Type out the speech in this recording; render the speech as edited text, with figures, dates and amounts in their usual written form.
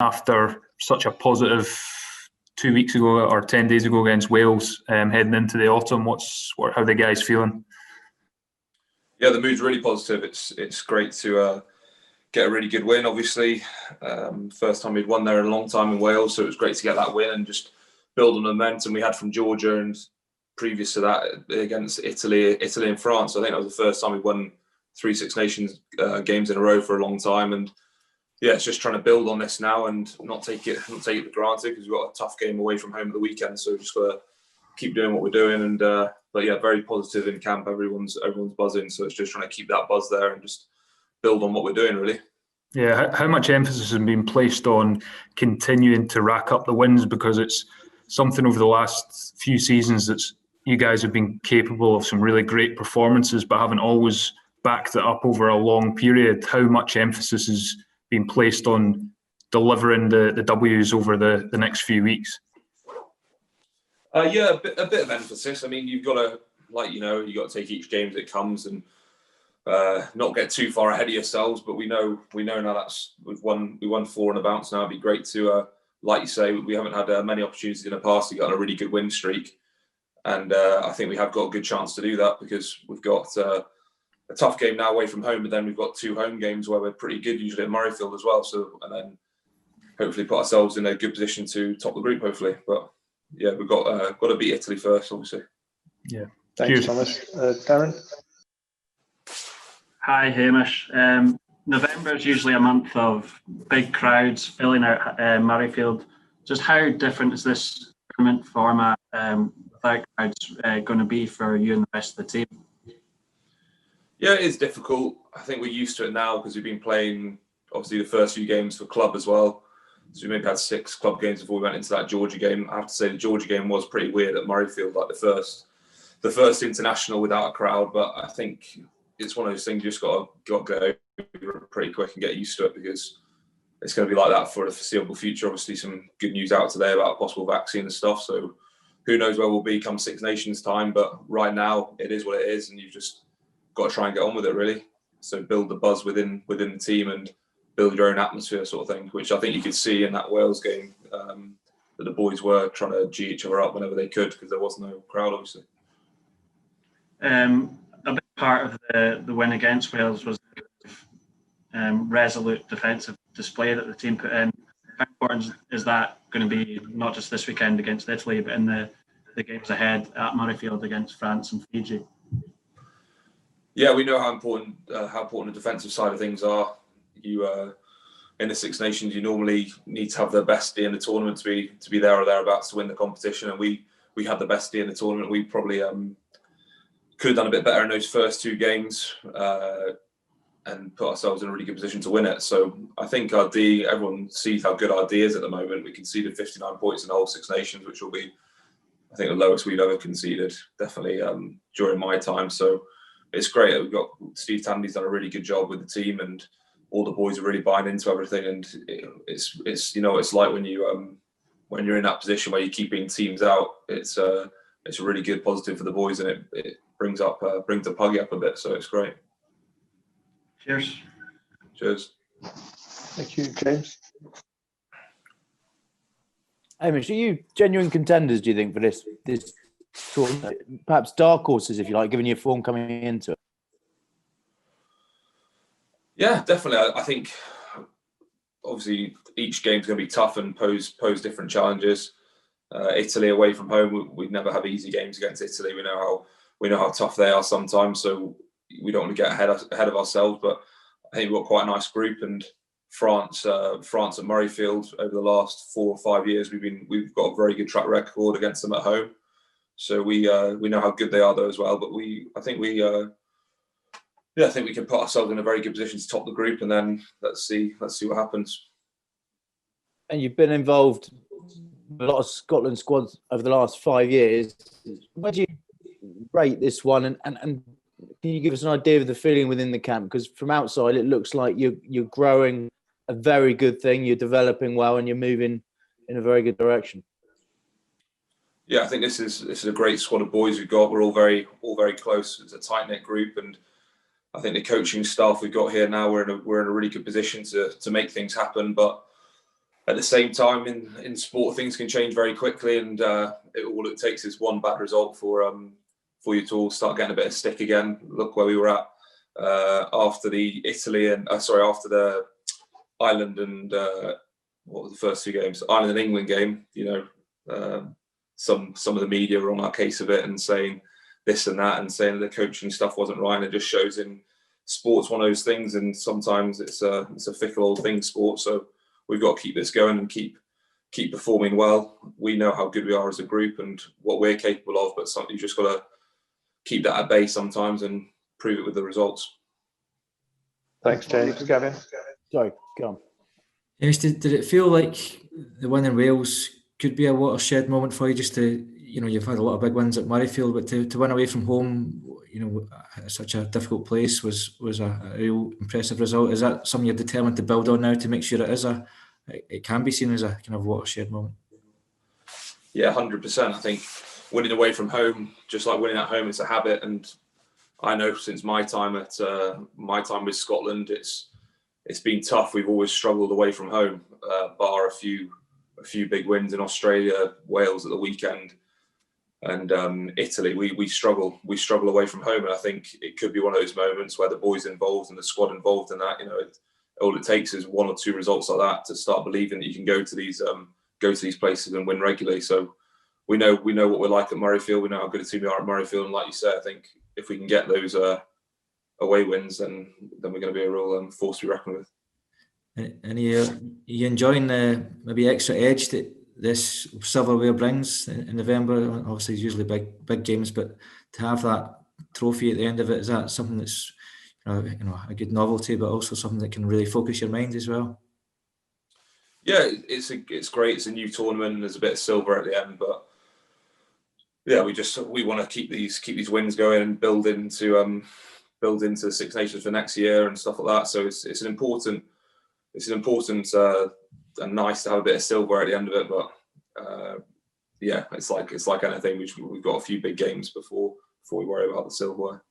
after such a positive 2 weeks ago or 10 days ago against Wales, heading into the autumn? How are the guys feeling? Yeah, the mood's really positive. It's great to get a really good win. Obviously, first time we'd won there in a long time in Wales, so it was great to get that win and just build on the momentum we had from Georgia and previous to that against Italy and France. I think that was the first time we won 3 Six Nations games in a row for a long time, and yeah, it's just trying to build on this now and not take it for granted, because we've got a tough game away from home at the weekend. So we've just got to keep doing what we're doing. And but yeah, very positive in camp. Everyone's buzzing. So it's just trying to keep that buzz there and just build on what we're doing, really. Yeah, how much emphasis has been placed on continuing to rack up the wins? Because it's something over the last few seasons that you guys have been capable of some really great performances, but haven't always backed it up over a long period. How much emphasis has been placed on delivering the W's over the next few weeks? Yeah, a bit of emphasis. I mean, you've got to, you got to take each game as it comes and not get too far ahead of yourselves. But we know now we won 4 on a bounce now. It'd be great to, like you say, we haven't had many opportunities in the past to get on a really good win streak, and I think we have got a good chance to do that, because we've got a tough game now away from home, but then we've got 2 home games where we're pretty good, usually at Murrayfield as well. So, and then hopefully put ourselves in a good position to top the group, hopefully. But yeah, we've got to beat Italy first, obviously. Yeah. Thanks, Thomas. Darren? Hi, Hamish. November is usually a month of big crowds filling out Murrayfield. Just how different is this tournament format without crowds going to be for you and the rest of the team? Yeah, it is difficult. I think we're used to it now because we've been playing, obviously, the first few games for club as well. So we maybe had 6 club games before we went into that Georgia game. I have to say the Georgia game was pretty weird at Murrayfield, like the first international without a crowd. But I think it's one of those things you just got to go pretty quick and get used to it, because it's going to be like that for the foreseeable future. Obviously, some good news out today about a possible vaccine and stuff. So who knows where we'll be come Six Nations time. But right now, it is what it is, and you've just got to try and get on with it, really. So build the buzz within the team and build your own atmosphere, sort of thing, which I think you could see in that Wales game, that the boys were trying to G each other up whenever they could, because there was no crowd, obviously. A big part of the win against Wales was the resolute defensive display that the team put in. How important is that going to be, not just this weekend against Italy, but in the games ahead at Murrayfield against France and Fiji? Yeah, we know how important the defensive side of things are. You in the Six Nations, you normally need to have the best D in the tournament to be there or thereabouts to win the competition, and we had the best D in the tournament. We probably could have done a bit better in those first 2 games and put ourselves in a really good position to win it. So I think our D, everyone sees how good our D is at the moment. We conceded 59 points in the whole Six Nations, which will be, I think, the lowest we've ever conceded, definitely during my time. So it's great that we've got Steve Tandy's done a really good job with the team, and all the boys are really buying into everything. And it's it's like when you're in that position where you're keeping teams out. It's a really good positive for the boys, and it brings the puggy up a bit. So it's great. Cheers. Cheers. Thank you, James. Hamish, are you genuine contenders, do you think, for this tournament? Perhaps dark horses, if you like, given your form coming into it? Yeah, definitely. I think obviously each game's going to be tough and pose different challenges. Italy away from home, we'd never have easy games against Italy. We know how tough they are sometimes, so we don't want to get ahead of ourselves. But I think we've got quite a nice group, and France at Murrayfield over the last 4 or 5 years, we've got a very good track record against them at home. So we know how good they are though as well. But I think we can put ourselves in a very good position to top the group, and then let's see what happens. And you've been involved with a lot of Scotland squads over the last 5 years. Where do you rate this one? And can you give us an idea of the feeling within the camp? Because from outside, it looks like you're growing a very good thing. You're developing well, and you're moving in a very good direction. Yeah, I think this is a great squad of boys we've got. We're all very close. It's a tight knit group, and I think the coaching staff we've got here now, we're in a really good position to make things happen. But at the same time, in sport, things can change very quickly, and all it takes is one bad result for you to all start getting a bit of stick again. Look where we were at after the after the Ireland and what were the first two games? Ireland and England game. Some of the media were on our case of it and saying this and that, and saying the coaching stuff wasn't right. And it just shows in sports one of those things, and sometimes it's a fickle old thing, sport. So we've got to keep this going and keep performing well. We know how good we are as a group and what we're capable of, but you just got to keep that at bay sometimes and prove it with the results. Thanks, James. Gavin? Sorry, go on. Yes, did it feel like the win in Wales could be a watershed moment for you? Just to, you've had a lot of big wins at Murrayfield, but to win away from home, such a difficult place was a real impressive result. Is that something you're determined to build on now to make sure it can be seen as a kind of watershed moment? Yeah, 100%. I think winning away from home, just like winning at home, it's a habit. And I know since my time with Scotland, it's been tough. We've always struggled away from home, bar a few big wins in Australia, Wales at the weekend, and Italy. We struggle away from home, and I think it could be one of those moments where the boys involved and the squad involved in that, all it takes is one or two results like that to start believing that you can go to these places and win regularly. So we know what we're like at Murrayfield. We know how good a team we are at Murrayfield, and like you said, I think if we can get those away wins, then we're going to be a real force to be reckoned with. And are you enjoying the maybe extra edge that this silverware brings in November? Obviously, it's usually big games, but to have that trophy at the end of it, is that something that's a good novelty, but also something that can really focus your mind as well? Yeah, it's great. It's a new tournament, and there's a bit of silver at the end, but yeah, we want to keep these wins going and build into the Six Nations for next year and stuff like that. So it's an important and nice to have a bit of silver at the end of it. But yeah, it's like anything. We've got a few big games before we worry about the silverware.